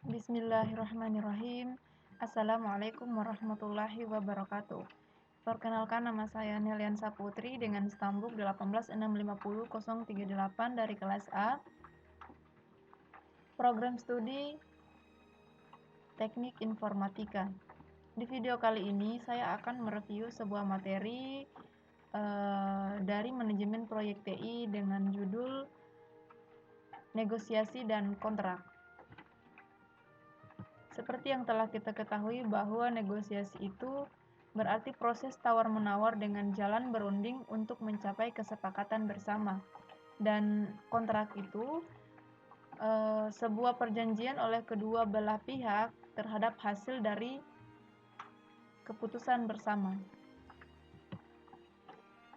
Bismillahirrahmanirrahim. Assalamualaikum warahmatullahi wabarakatuh. Perkenalkan, nama saya Neliansa Putri dengan stambuk 1865038 dari kelas A, program studi Teknik Informatika. Di video kali ini saya akan mereview sebuah materi dari manajemen proyek TI dengan judul negosiasi dan kontrak. Seperti yang telah kita ketahui bahwa negosiasi itu berarti proses tawar-menawar dengan jalan berunding untuk mencapai kesepakatan bersama. Dan kontrak itu sebuah perjanjian oleh kedua belah pihak terhadap hasil dari keputusan bersama.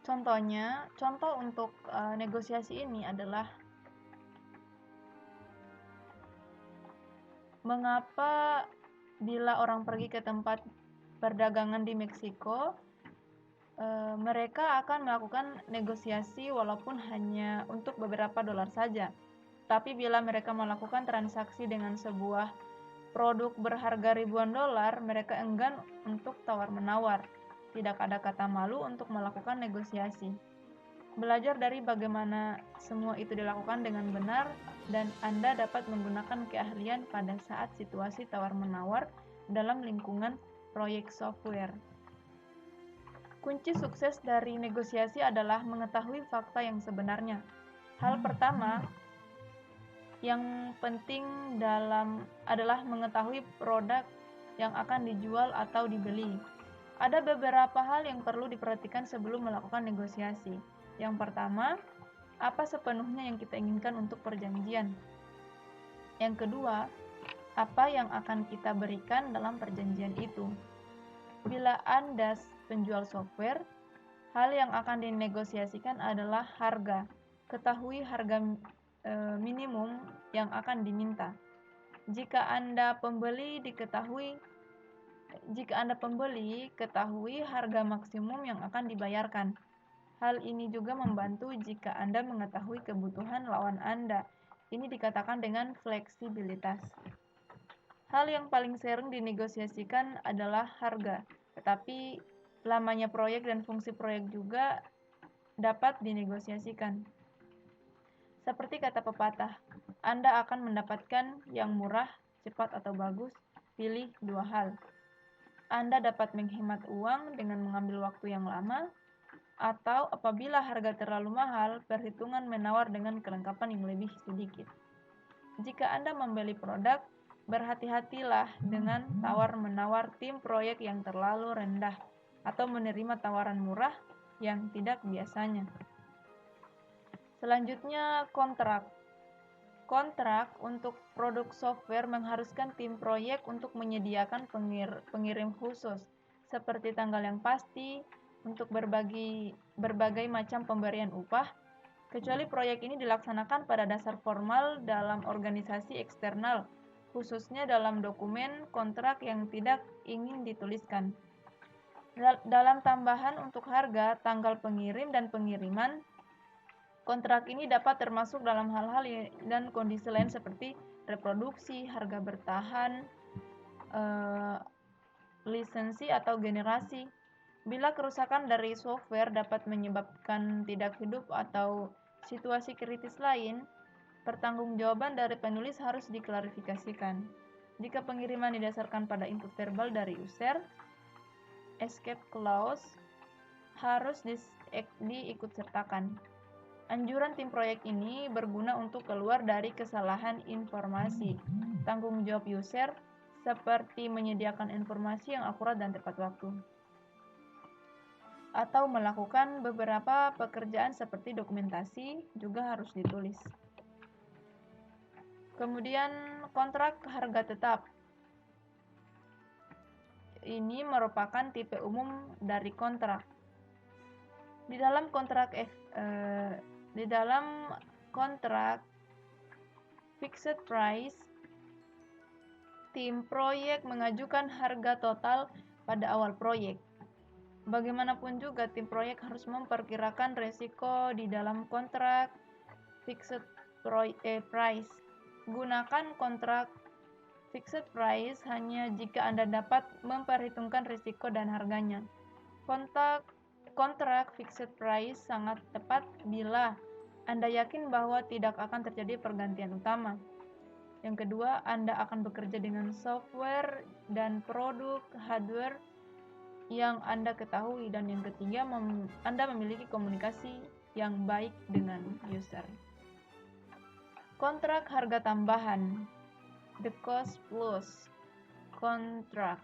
Contoh untuk negosiasi ini adalah mengapa bila orang pergi ke tempat perdagangan di Meksiko, mereka akan melakukan negosiasi walaupun hanya untuk beberapa dolar saja. Tapi bila mereka melakukan transaksi dengan sebuah produk berharga ribuan dolar, mereka enggan untuk tawar-menawar. Tidak ada kata malu untuk melakukan negosiasi. Belajar dari bagaimana semua itu dilakukan dengan benar, dan Anda dapat menggunakan keahlian pada saat situasi tawar-menawar dalam lingkungan proyek software. Kunci sukses dari negosiasi adalah mengetahui fakta yang sebenarnya. Hal pertama yang penting adalah mengetahui produk yang akan dijual atau dibeli. Ada beberapa hal yang perlu diperhatikan sebelum melakukan negosiasi. Yang pertama, apa sepenuhnya yang kita inginkan untuk perjanjian? Yang kedua, apa yang akan kita berikan dalam perjanjian itu? Bila Anda penjual software, hal yang akan dinegosiasikan adalah harga. Ketahui harga minimum yang akan diminta. Jika Anda pembeli, ketahui harga maksimum yang akan dibayarkan. Hal ini juga membantu jika Anda mengetahui kebutuhan lawan Anda. Ini dikatakan dengan fleksibilitas. Hal yang paling sering dinegosiasikan adalah harga, tetapi lamanya proyek dan fungsi proyek juga dapat dinegosiasikan. Seperti kata pepatah, Anda akan mendapatkan yang murah, cepat atau bagus, pilih dua hal. Anda dapat menghemat uang dengan mengambil waktu yang lama, atau apabila harga terlalu mahal, perhitungan menawar dengan kelengkapan yang lebih sedikit. Jika Anda membeli produk, berhati-hatilah dengan tawar-menawar tim proyek yang terlalu rendah atau menerima tawaran murah yang tidak biasanya. Selanjutnya, kontrak. Kontrak untuk produk software mengharuskan tim proyek untuk menyediakan pengirim khusus, seperti tanggal yang pasti, untuk berbagai macam pemberian upah, kecuali proyek ini dilaksanakan pada dasar formal dalam organisasi eksternal, khususnya dalam dokumen kontrak yang tidak ingin dituliskan. Dalam tambahan untuk harga, tanggal pengirim, dan pengiriman, kontrak ini dapat termasuk dalam hal-hal dan kondisi lain seperti reproduksi, harga bertahan, lisensi atau generasi. Bila kerusakan dari software dapat menyebabkan tidak hidup atau situasi kritis lain, pertanggungjawaban dari penulis harus diklarifikasikan. Jika pengiriman didasarkan pada input verbal dari user, escape clause harus diikutsertakan. Anjuran tim proyek ini berguna untuk keluar dari kesalahan informasi. Tanggung jawab user seperti menyediakan informasi yang akurat dan tepat waktu, atau melakukan beberapa pekerjaan seperti dokumentasi juga harus ditulis. Kemudian kontrak harga tetap. Ini merupakan tipe umum dari kontrak. Di dalam kontrak fixed price, tim proyek mengajukan harga total pada awal proyek. Bagaimanapun juga, tim proyek harus memperkirakan resiko di dalam kontrak fixed price. Gunakan kontrak Fixed price hanya jika Anda dapat memperhitungkan risiko dan harganya. Kontrak fixed price sangat tepat bila Anda yakin bahwa tidak akan terjadi pergantian utama. Yang kedua, Anda akan bekerja dengan software dan produk hardware yang Anda ketahui. Dan yang ketiga, Anda memiliki komunikasi yang baik dengan user. Kontrak harga tambahan, the cost plus kontrak,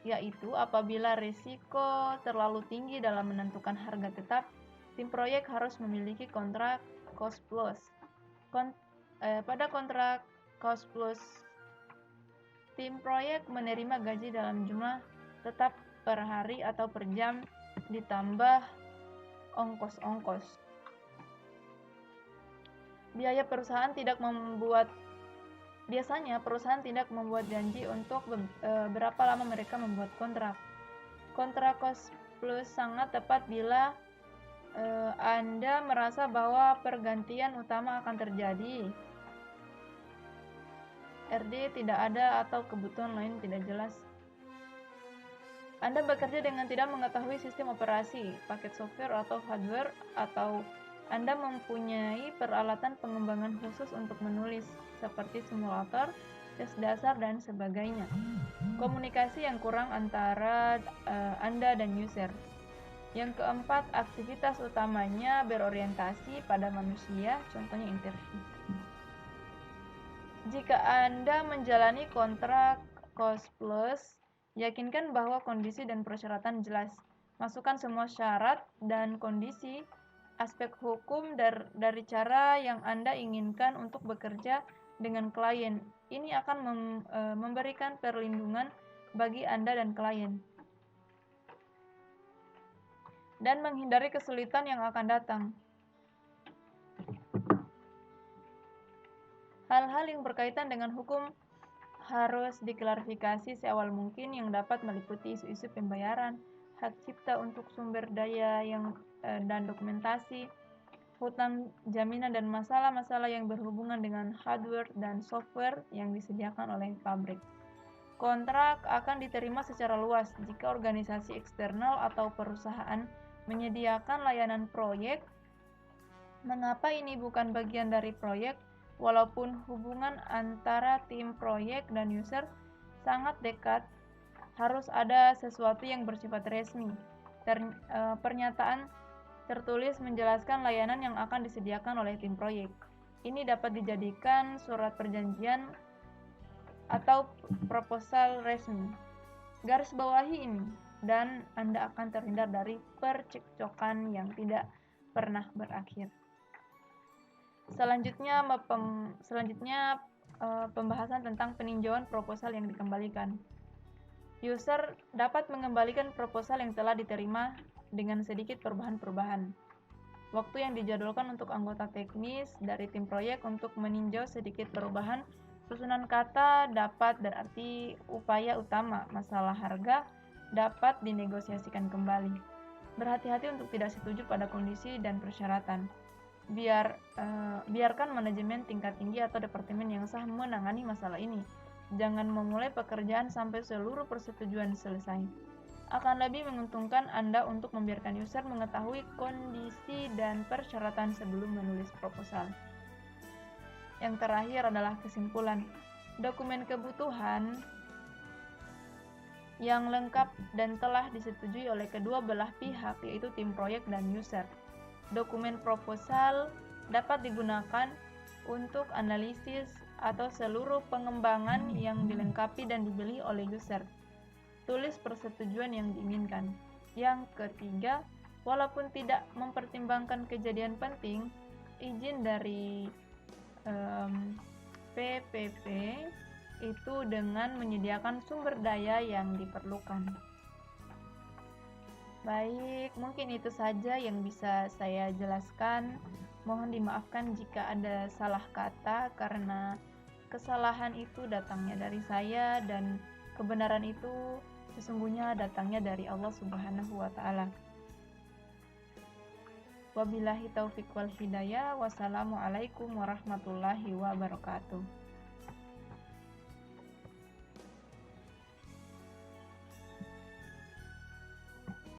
yaitu apabila risiko terlalu tinggi dalam menentukan harga tetap, tim proyek harus memiliki kontrak cost plus. Pada kontrak cost plus, tim proyek menerima gaji dalam jumlah tetap per hari atau per jam ditambah ongkos-ongkos. Biasanya perusahaan tidak membuat janji untuk berapa lama mereka membuat kontrak. Kontrak cost plus sangat tepat bila Anda merasa bahwa pergantian utama akan terjadi. RD tidak ada atau kebutuhan lain tidak jelas. Anda bekerja dengan tidak mengetahui sistem operasi, paket software atau hardware, atau Anda mempunyai peralatan pengembangan khusus untuk menulis, seperti simulator, tes dasar, dan sebagainya. Komunikasi yang kurang antara Anda dan user. Yang keempat, aktivitas utamanya berorientasi pada manusia, contohnya interview. Jika Anda menjalani kontrak cost plus, yakinkan bahwa kondisi dan persyaratan jelas. Masukkan semua syarat dan kondisi, aspek hukum dari cara yang Anda inginkan untuk bekerja dengan klien. Ini akan memberikan perlindungan bagi Anda dan klien, dan menghindari kesulitan yang akan datang. Hal-hal yang berkaitan dengan hukum harus diklarifikasi seawal mungkin, yang dapat meliputi isu-isu pembayaran, hak cipta untuk sumber daya dan dokumentasi, hutang jaminan, dan masalah-masalah yang berhubungan dengan hardware dan software yang disediakan oleh pabrik. Kontrak akan diterima secara luas jika organisasi eksternal atau perusahaan menyediakan layanan proyek. Mengapa ini bukan bagian dari proyek? Walaupun hubungan antara tim proyek dan user sangat dekat, harus ada sesuatu yang bersifat resmi. Pernyataan tertulis menjelaskan layanan yang akan disediakan oleh tim proyek. Ini dapat dijadikan surat perjanjian atau proposal resmi. Garis bawahi ini, dan Anda akan terhindar dari percekcokan yang tidak pernah berakhir. Selanjutnya pembahasan tentang peninjauan proposal yang dikembalikan. User dapat mengembalikan proposal yang telah diterima dengan sedikit perubahan-perubahan. Waktu yang dijadwalkan untuk anggota teknis dari tim proyek untuk meninjau sedikit perubahan susunan kata dapat berarti upaya utama. Masalah harga dapat dinegosiasikan kembali. Berhati-hati untuk tidak setuju pada kondisi dan persyaratan. Biarkan manajemen tingkat tinggi atau departemen yang sah menangani masalah ini. Jangan memulai pekerjaan sampai seluruh persetujuan selesai. Akan lebih menguntungkan Anda untuk membiarkan user mengetahui kondisi dan persyaratan sebelum menulis proposal. Yang terakhir adalah kesimpulan. Dokumen kebutuhan yang lengkap dan telah disetujui oleh kedua belah pihak, yaitu tim proyek dan user. Dokumen proposal dapat digunakan untuk analisis atau seluruh pengembangan yang dilengkapi dan dibeli oleh user. Tulis persetujuan yang diinginkan. Yang ketiga, walaupun tidak mempertimbangkan kejadian penting, izin dari PPP itu dengan menyediakan sumber daya yang diperlukan. Baik, mungkin itu saja yang bisa saya jelaskan. Mohon dimaafkan jika ada salah kata, karena kesalahan itu datangnya dari saya dan kebenaran itu sesungguhnya datangnya dari Allah Subhanahu wa Ta'ala. Wabillahi taufiq wal hidayah. Wassalamualaikum warahmatullahi wabarakatuh.